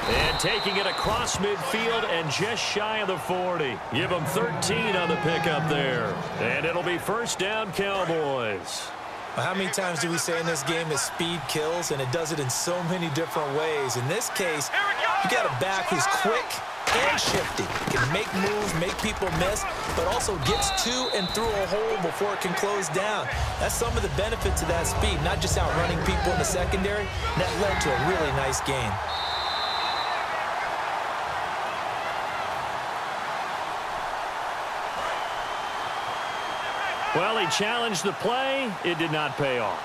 And taking it across midfield and just shy of the 40. Give them 13 on the pickup there. And it'll be first down, Cowboys. How many times do we say in this game that speed kills, and it does it in so many different ways? In this case, you got a back who's quick and shifty, can make moves, make people miss, but also gets to and through a hole before it can close down. That's some of the benefits of that speed, not just outrunning people in the secondary. That led to a really nice gain. Well, he challenged the play. It did not pay off.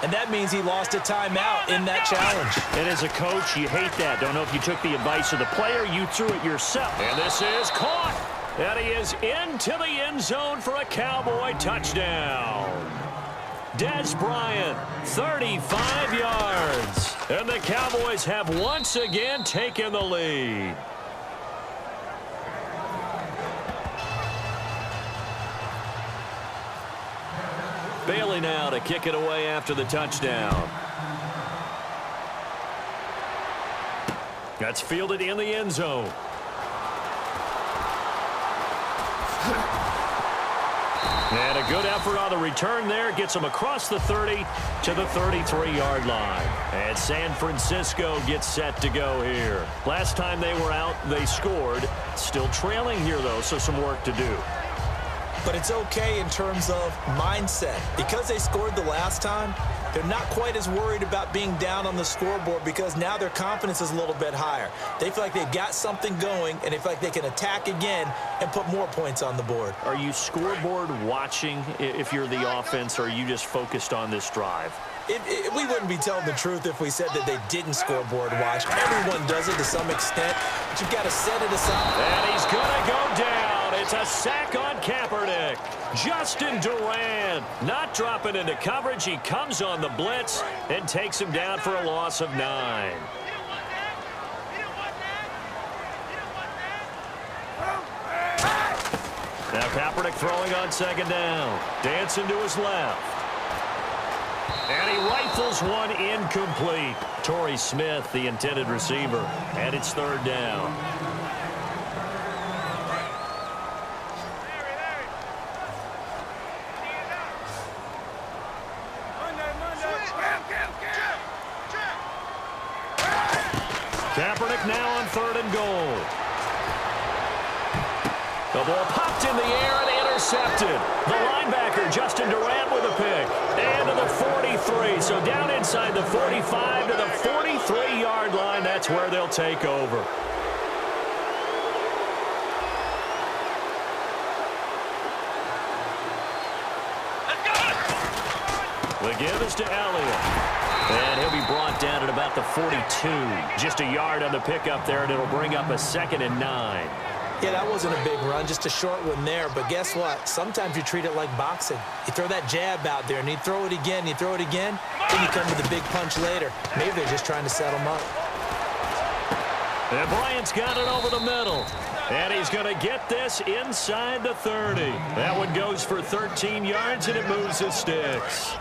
And that means he lost a timeout in that challenge. And as a coach, you hate that. Don't know if you took the advice of the player. You threw it yourself. And this is caught. And he is into the end zone for a Cowboy touchdown. Des Bryant, 35 yards. And the Cowboys have once again taken the lead. Bailey now to kick it away after the touchdown. That's fielded in the end zone. And a good effort on the return there. Gets him across the 30 to the 33-yard line. And San Francisco gets set to go here. Last time they were out, they scored. Still trailing here, though, so some work to do. But it's okay in terms of mindset. Because they scored the last time, they're not quite as worried about being down on the scoreboard because now their confidence is a little bit higher. They feel like they've got something going, and they feel like they can attack again and put more points on the board. Are you scoreboard watching if you're the offense, or are you just focused on this drive? We wouldn't be telling the truth if we said that they didn't scoreboard watch. Everyone does it to some extent, but you've got to set it aside. And he's going to go down. It's a sack on Kaepernick. Justin Durant not dropping into coverage. He comes on the blitz and takes him down for a loss of 9. Now Kaepernick throwing on second down. Dancing to his left. And he rifles one incomplete. Torrey Smith, the intended receiver. And it's third down. Kaepernick now on third and goal. The ball popped in the air and intercepted. The linebacker, Justin Durant, with a pick. And to the 43. So down inside the 45 to the 43-yard line. That's where they'll take over. The give is to Elliott. And he'll be brought down at about the 42. Just a yard on the pickup there, and it'll bring up a 2nd and 9. Yeah, that wasn't a big run, just a short one there. But guess what? Sometimes you treat it like boxing. You throw that jab out there, and you throw it again, then you come with a big punch later. Maybe they're just trying to set him up. And Bryant's got it over the middle. And he's going to get this inside the 30. That one goes for 13 yards, and it moves the sticks.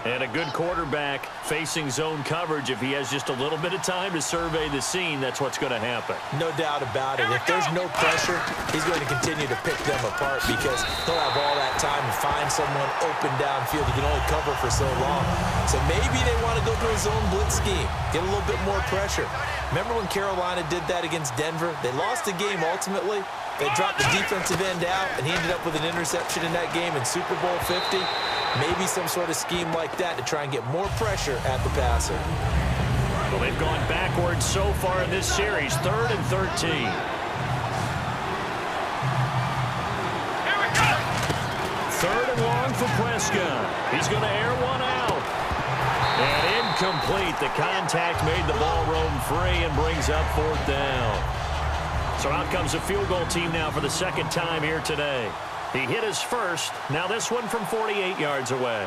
And a good quarterback facing zone coverage. If he has just a little bit of time to survey the scene, that's what's going to happen. No doubt about it. If there's no pressure, he's going to continue to pick them apart because he'll have all that time to find someone open downfield. He can only cover for so long. So maybe they want to go to a zone blitz scheme, get a little bit more pressure. Remember when Carolina did that against Denver? They lost the game ultimately. They dropped the defensive end out, and he ended up with an interception in that game in Super Bowl 50. Maybe some sort of scheme like that to try and get more pressure at the passer. Well, they've gone backwards so far in this series, 3rd and 13. Here we go. 3rd and long for Prescott. He's going to air one out. And incomplete. The contact made the ball roam free and brings up 4th down. So out comes a field goal team now for the 2nd time here today. He hit his first. Now this one from 48 yards away.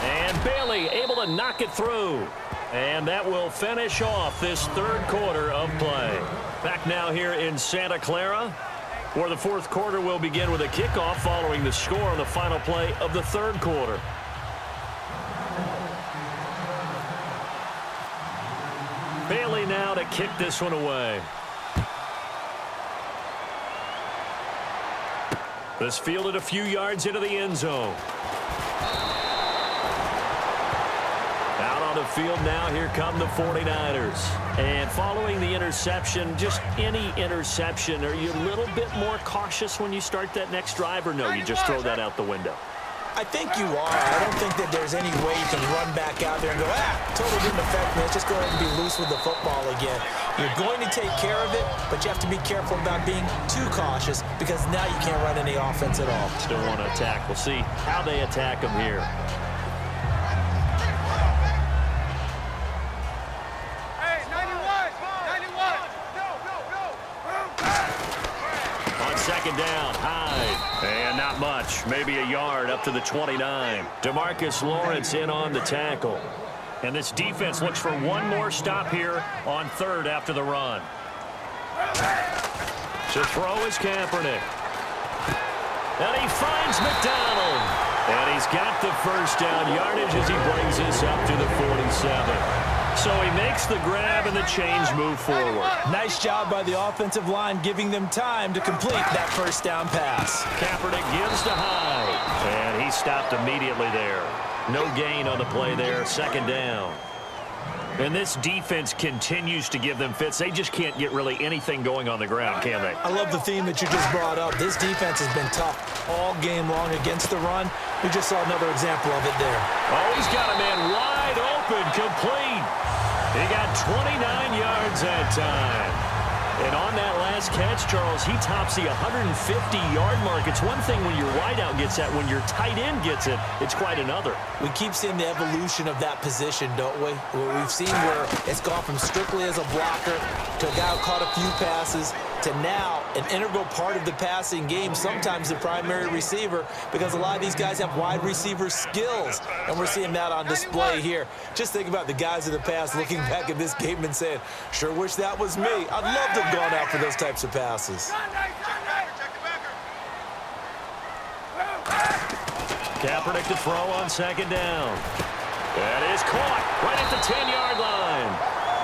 And Bailey able to knock it through. And that will finish off this 3rd quarter of play. Back now here in Santa Clara, where the 4th quarter will begin with a kickoff following the score on the final play of the 3rd quarter. Bailey now to kick this one away. This fielded a few yards into the end zone. Out on the field now, here come the 49ers. And following the interception, just any interception, are you a little bit more cautious when you start that next drive, or no, you just throw that out the window? I think you are. I don't think that there's any way you can run back out there and go, totally didn't affect me. Let's just go ahead and be loose with the football again. You're going to take care of it, but you have to be careful about being too cautious because now you can't run any offense at all. Still want to attack. We'll see how they attack them here. Hey, 91! 91! On second down, Hyde. And not much. Maybe a yard up to the 29. DeMarcus Lawrence in on the tackle. And this defense looks for one more stop here on third after the run. To throw is Kaepernick. And he finds McDonald. And he's got the first down yardage as he brings this up to the 47. So he makes the grab and the chains move forward. Nice job by the offensive line giving them time to complete that first down pass. Kaepernick gives to Hyde. And he stopped immediately there. No gain on the play there. Second down. And this defense continues to give them fits. They just can't get really anything going on the ground, can they? I love the theme that you just brought up. This defense has been tough all game long against the run. We just saw another example of it there. Oh, he's got a man wide open, complete. He got 29 yards that time. And on that last catch, Charles, he tops the 150-yard mark. It's one thing when your wideout gets that. When your tight end gets it, it's quite another. We keep seeing the evolution of that position, don't we? We've seen where it's gone from strictly as a blocker to a guy who caught a few passes to now an integral part of the passing game, sometimes the primary receiver, because a lot of these guys have wide receiver skills, and we're seeing that on display here. Just think about the guys of the past looking back at this game and saying, sure wish that was me. I'd love to have gone out for those types of passes. Kaepernick to throw on second down. That is caught right at the 10-yard line.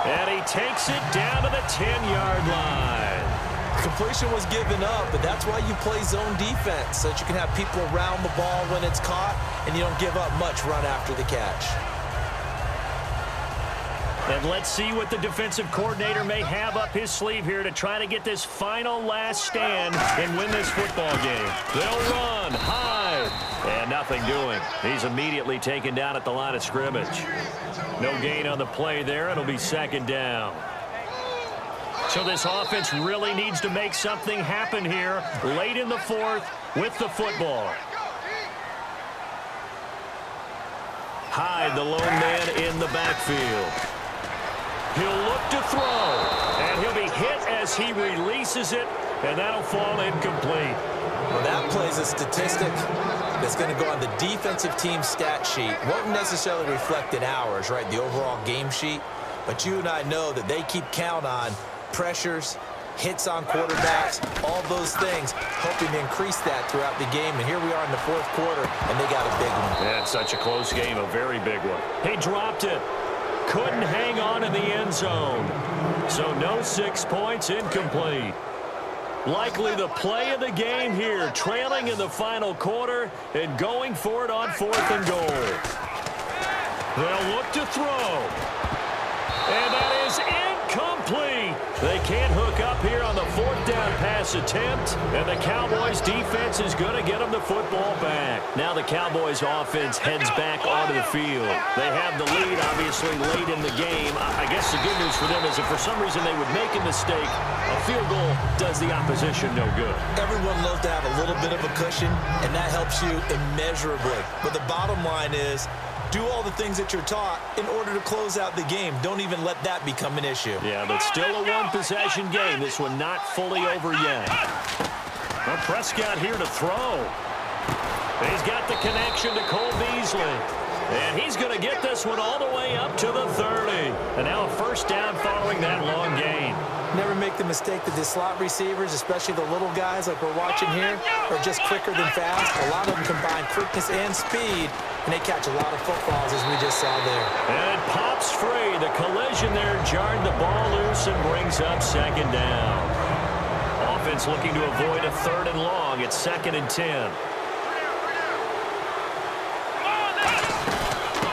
And he takes it down to the 10-yard line. Completion was given up, but that's why you play zone defense, so that you can have people around the ball when it's caught, and you don't give up much run after the catch. And let's see what the defensive coordinator may have up his sleeve here to try to get this final last stand and win this football game. They'll run, Hyde, and nothing doing. He's immediately taken down at the line of scrimmage. No gain on the play there. It'll be second down. So this offense really needs to make something happen here late in the fourth with the football. Hyde, the lone man in the backfield. He'll look to throw, and he'll be hit as he releases it, and that'll fall incomplete. Well, that plays a statistic that's going to go on the defensive team stat sheet. Won't necessarily reflect in ours, right, the overall game sheet, but you and I know that they keep count on pressures, hits on quarterbacks, all those things, hoping to increase that throughout the game. And here we are in the fourth quarter, and they got a big one. Yeah, it's such a close game, a very big one. He dropped it. Couldn't hang on in the end zone. So no 6 points, incomplete. Likely the play of the game here, trailing in the final quarter and going for it on 4th and goal. They'll look to throw. And that is incomplete. They can't hook up here on the 4th down pass attempt, and the Cowboys defense is going to get them the football back. Now the Cowboys offense heads back onto the field. They have the lead, obviously, late in the game. I guess the good news for them is if for some reason they would make a mistake, a field goal does the opposition no good. Everyone loves to have a little bit of a cushion, and that helps you immeasurably. But the bottom line is, do all the things that you're taught in order to close out the game. Don't even let that become an issue. Yeah, but still a one-possession game. This one not fully over yet. Well, Prescott here to throw. He's got the connection to Cole Beasley. And he's going to get this one all the way up to the 30. And now a first down following that long gain. Never make the mistake that the slot receivers, especially the little guys like we're watching here, are just quicker than fast. A lot of them combine quickness and speed, and they catch a lot of footballs, as we just saw there. And it pops free. The collision there jarred the ball loose and brings up second down. Offense looking to avoid a 3rd and long. It's 2nd and 10.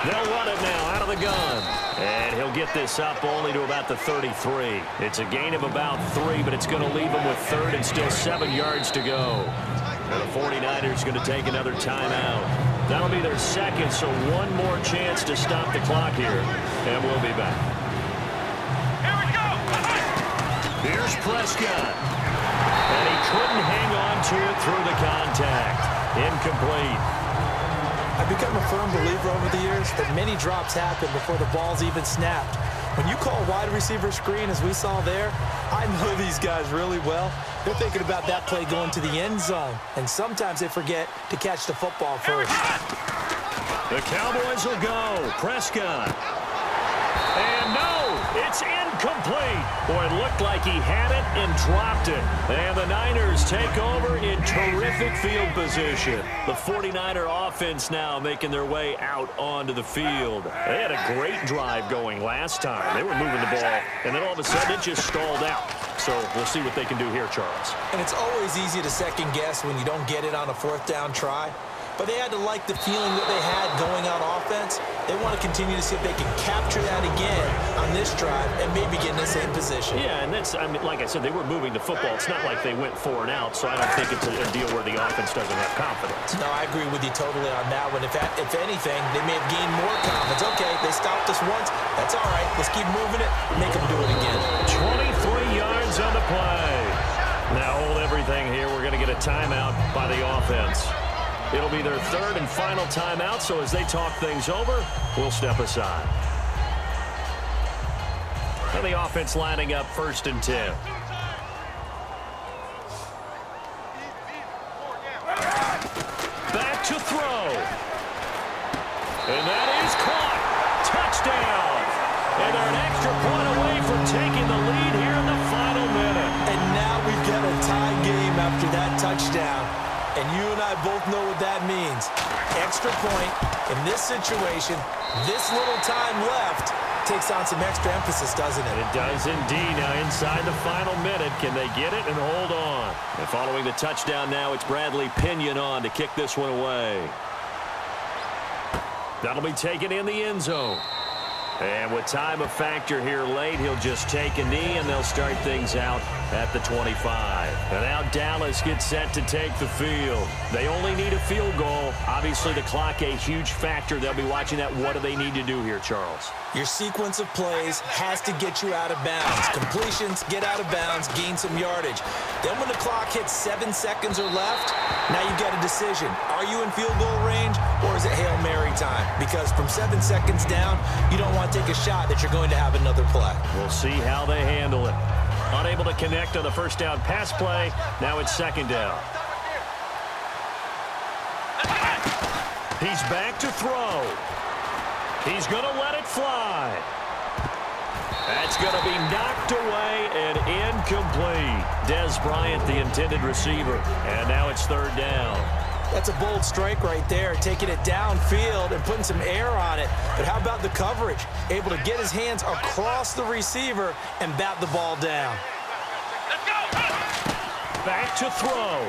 They'll run it now out of the gun. And he'll get this up only to about the 33. It's a gain of about 3, but it's going to leave him with 3rd and still 7 yards to go. And the 49ers going to take another timeout. That'll be their 2nd, so one more chance to stop the clock here. And we'll be back. Here we go. Here's Prescott. And he couldn't hang on to it through the contact. Incomplete. I've become a firm believer over the years that many drops happen before the ball's even snapped. When you call wide receiver screen, as we saw there, I know these guys really well. They're thinking about that play going to the end zone, and sometimes they forget to catch the football first. The Cowboys will go. Prescott. And no, it's incomplete. Boy, it looked like he had it and dropped it. And the Niners take over in terrific field position. The 49er offense now making their way out onto the field. They had a great drive going last time. They were moving the ball, and then all of a sudden it just stalled out. So we'll see what they can do here, Charles. And it's always easy to second guess when you don't get it on a 4th down try. But they had to like the feeling that they had going on offense. They want to continue to see if they can capture that again on this drive and maybe get in the same position. Yeah, and that's, I mean, like I said, they were moving the football. It's not like they went 4 and out, so I don't think it's a deal where the offense doesn't have confidence. No, I agree with you totally on that one. If anything, they may have gained more confidence. Okay, they stopped us once. That's all right. Let's keep moving it. Make them do it again. 23 yards on the play. Now hold everything here. We're going to get a timeout by the offense. It'll be their 3rd and final timeout, so as they talk things over, we'll step aside. And the offense lining up 1st and 10. Back to throw. And that is caught. Touchdown. And they're an extra point away from taking the lead here in the final minute. And now we've got a tie game after that touchdown. And you and I both know what that means. Extra point in this situation, this little time left, takes on some extra emphasis, doesn't it? It does indeed. Now inside the final minute, can they get it and hold on? And following the touchdown now, it's Bradley Pinion on to kick this one away. That'll be taken in the end zone. And with time a factor here late, he'll just take a knee, and they'll start things out at the 25. And now Dallas gets set to take the field. They only need a field goal. Obviously, the clock a huge factor. They'll be watching that. What do they need to do here, Charles? Your sequence of plays has to get you out of bounds. Completions, get out of bounds, gain some yardage. Then when the clock hits 7 seconds or left, now you've got a decision. Are you in field goal range, or is it Hail Mary time? Because from 7 seconds down, you don't want to take a shot that you're going to have another play. We'll see how they handle it. Unable to connect on the 1st down pass play. Now it's 2nd down. He's back to throw. He's going to let it fly. That's going to be knocked away and incomplete. Dez Bryant, the intended receiver. And now it's 3rd down. That's a bold strike right there, taking it downfield and putting some air on it. But how about the coverage? Able to get his hands across the receiver and bat the ball down. Let's go. Back to throw.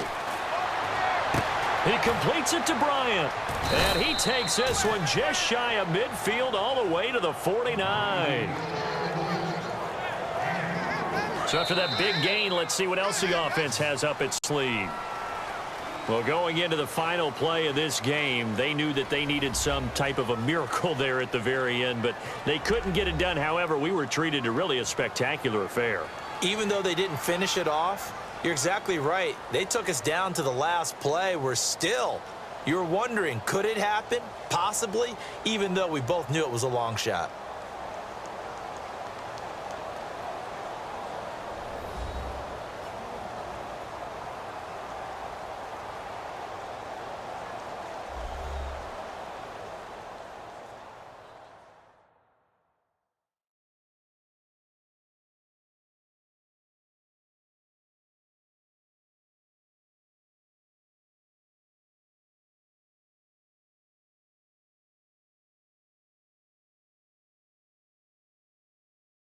He completes it to Bryant. And he takes this one just shy of midfield all the way to the 49. So after that big gain, let's see what else the offense has up its sleeve. Well, going into the final play of this game, they knew that they needed some type of a miracle there at the very end, but they couldn't get it done. However, we were treated to really a spectacular affair. Even though they didn't finish it off, you're exactly right. They took us down to the last play. We're still, you're wondering, could it happen? Possibly, even though we both knew it was a long shot.